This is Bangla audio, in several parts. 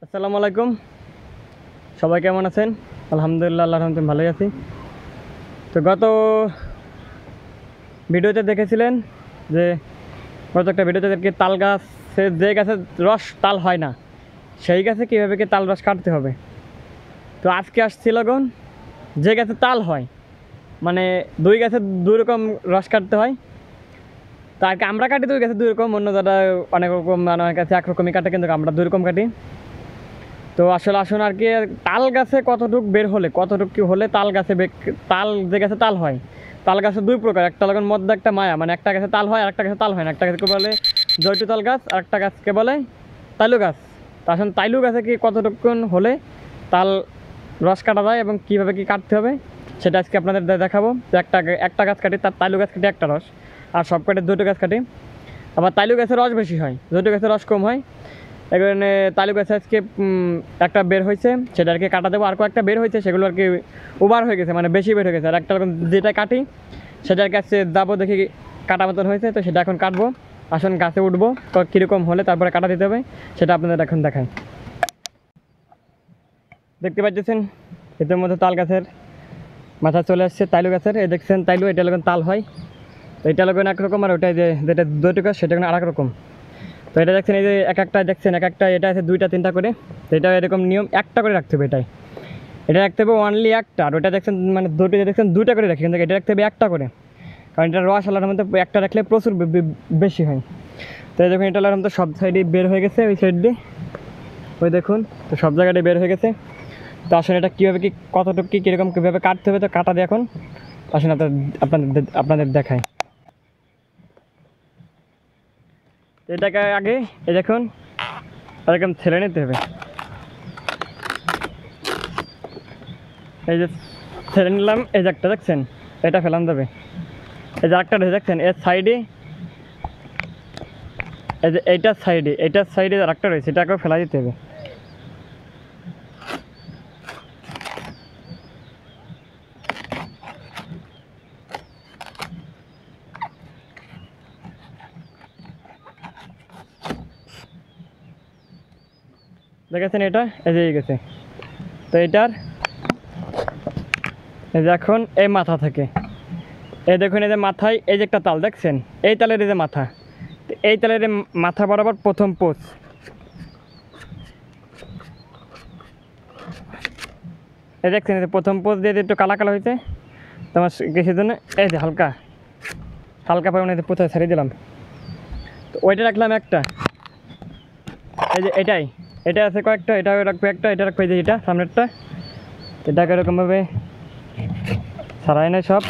আসসালামু আলাইকুম। সবাই কেমন আছেন? আলহামদুলিল্লাহ, আল্লাহর রহমতে ভালোই আছি। তো গত ভিডিওতে দেখেছিলেন যে গত একটা ভিডিওতে কি তাল গাছের যে গাছের রস তাল হয় না সেই গাছে কীভাবে কি তাল রস কাটতে হবে। তো আজকে আসছিল গুণ যে গাছে তাল হয়, মানে দুই গাছে দুই রকম রস কাটতে হয়। তা আর কি আমরা কাটি দুই গাছে দুই রকম, অন্য যারা অনেক রকম অনেক কাছে একরকমই কাটে, কিন্তু আমরা দুই রকম কাটি। তো আসলে আসুন আর কি তাল গাছে কতটুক বের হলে কতটুক কি হলে তাল গাছে তাল যে গাছে তাল হয়। তাল গাছে দুই প্রকার, একটা লাগান মধ্যে একটা মায়া, মানে একটা গাছে তাল হয় আর একটা গাছে তাল হয় না। একটা গাছকে বলে জয়টু তাল গাছ আর একটা গাছকে বলে তাইলু গাছ। তা আসলে তাইলু গাছে কি কতটুকুন হলে তাল রস কাটা যায় এবং কীভাবে কি কাটতে হবে সেটা আজকে আপনাদের দেখাবো। তো একটা গাছ কাটি, তার তাইলু গাছ কাটি একটা রস, আর সব কাটে দুটো গাছ কাটি। আবার তাইলু গাছের রস বেশি হয়, জয়টু গাছের রস কম হয়। এখানে তালু গাছে আজকে একটা বের হয়েছে, সেটা আর কি কাটা দেবো। আর কয়েকটা বের হয়েছে সেগুলো আর কি ওভার হয়ে গেছে, মানে বেশি বের হয়ে গেছে। আর একটা যেটা কাটি সেটার কাছে যাবো, দেখি কাটা মতন হয়েছে, তো সেটা এখন কাটবো। আসুন গাছে উঠবো, কীরকম হলে তারপরে কাটা দিতে হবে সেটা আপনাদের এখন দেখাই। দেখতে পাচ্ছেন এদের মধ্যে তাল গাছের মাথা চলে আসছে তাইলু গাছের। এই দেখছেন তাইলু, এটা লাগান তাল হয়। তো এটা লাগান একরকম, আর ওটাই যেটা দুটো গাছ সেটা আর এক রকম। তো এটা দেখছেন এই যে একটা দেখছেন একটা, এটা আছে দুইটা তিনটা করে। তো এটা এরকম নিয়ম একটা করে রাখতে হবে। এটা রাখতে হবে অনলি একটা, আর ওটা দেখছেন মানে দুটো দেখছেন দুইটা করে রাখি, কিন্তু এটা রাখতে হবে একটা করে, কারণ এটা রস আলার মধ্যে একটা রাখলে প্রচুর বেশি হয়। তো এই দেখুন এটা আলার মধ্যে সব সাইডে বের হয়ে গেছে, ওই সাইড দিয়ে ওই দেখুন, তো সব জায়গাটায় বের হয়ে গেছে। তো আসলে এটা কীভাবে কি কতটুকু কী কীরকম কীভাবে কাটতে হবে, তো কাটা দিয়ে এখন আসলে আপনাদের দেখায়। এটাকে আগে এই দেখুন এরকম ছেড়ে নিতে হবে। এই যে ছেড়ে নিলাম, এই যে একটা দেখছেন এটা ফেলান যাবে। এই যে একটা দেখছেন এর সাইডে, এই যে এইটার সাইডে আর একটা রয়েছে, এটাকেও ফেলা দিতে হবে। দেখেছেন এটা এই যে গেছে। তো এটার এই যে এখন এই মাথা থেকে এই দেখুন, এই যে মাথায় এই যে একটা তাল দেখছেন, এই তালের এই যে মাথা, এই তালের মাথা বরাবর প্রথম পোষ। এই দেখছেন এই যে প্রথম পোষ দিয়ে একটু কালা কালা হয়েছে তোমার কিসের জন্য, এই যে হালকা হালকা পরিমাণে পোথায় ছাড়িয়ে দিলাম। তো ওইটা রাখলাম একটা, এই যে এটা আছে কয়েকটা, এটাও রাখবে একটা, এটা রাখবে যে এটা সামনেরটা, এটাকে এরকমভাবে ছাড়াই নেয় সব।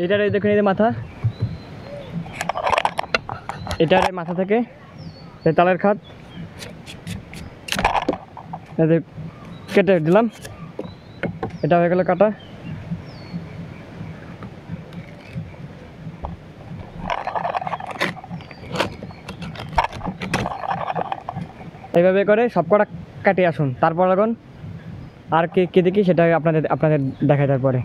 এটার দেখুন এই যে মাথা, এটার মাথা থেকে তালের খাত কেটে দিলাম, এটা হয়ে গেল কাটা। এইভাবে করে সব কটা কাটিয়ে আসুন, তারপর এখন আর কি দেখি সেটা আপনাদের দেখাই তারপরে।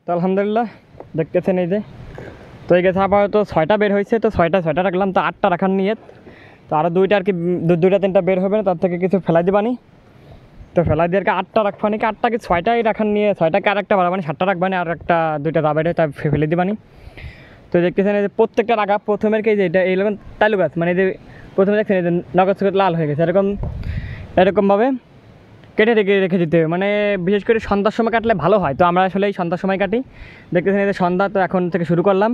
তো আলহামদুলিল্লাহ দেখতেছেন এই যে, তো এই গেছে আপাতত 6টা বের হয়েছে, তো 6টা রাখলাম, তো 8টা রাখার নিয়ত। তো আরও 2টা আর কি, 2টা 3টা বের হবে না, তার থেকে কিছু ফেলাই দিবানি। তো ফেলাই দিয়ে আর কি 8টা রাখবানি, কি 8টাকে 6টাই রাখার নিয়ে 6টাকে আর একটা বাড়াবানি, 7টা রাখবানি, আর একটা 2টা দাবাইটা তাই ফেলে দিবানি। তো দেখতেছেন এই যে প্রত্যেকটা রাখা প্রথমের কি যে এটা এইরকম তালু গাছ, মানে এই যে প্রথমে দেখছেন এই যে নগদ সুগত লাল হয়ে গেছে, এরকমভাবে কেটে রেখে দিতে হবে, মানে বিশেষ করে সন্ধ্যার সময় কাটলে ভালো হয়। তো আমরা আসলে এই সন্ধ্যার সময় কাটি, দেখতেছেন এই যে সন্ধ্যা, তো এখন থেকে শুরু করলাম।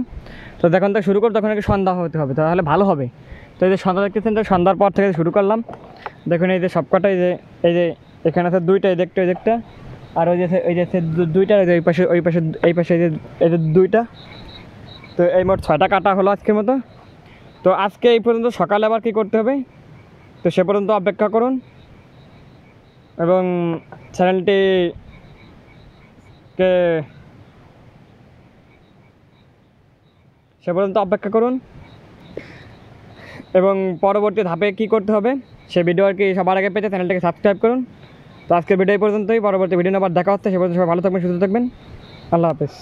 তো যখন থেকে শুরু করব তখন থেকে সন্ধ্যা হতে হবে, তাহলে ভালো হবে। তো এই যে সন্ধ্যা দেখতেছেন, তো সন্ধ্যার পর থেকে শুরু করলাম। দেখুন এই যে সবকটা এই যে এখানে আছে 2টা, এই দিকটা আর ওই যে 2টা, ওই পাশে এই পাশে এই যে 2টা। তো এই মোট 6টা কাটা হলো আজকের মতো। তো আজকে এই পর্যন্ত, সকালে আবার কী করতে হবে, তো সে পর্যন্ত অপেক্ষা করুন এবং চ্যানেলটিকে সে পর্যন্ত অপেক্ষা করুন এবং পরবর্তী ধাপে কী করতে হবে সে ভিডিও আর কি সবার আগে পেতে চ্যানেলটাকে সাবস্ক্রাইব করুন। তো আজকের ভিডিও এই পর্যন্তই, পরবর্তী ভিডিও আবার দেখা হচ্ছে, সে পর্যন্ত সবাই ভালো থাকবেন, সুস্থ থাকবেন, আল্লাহ হাফেজ।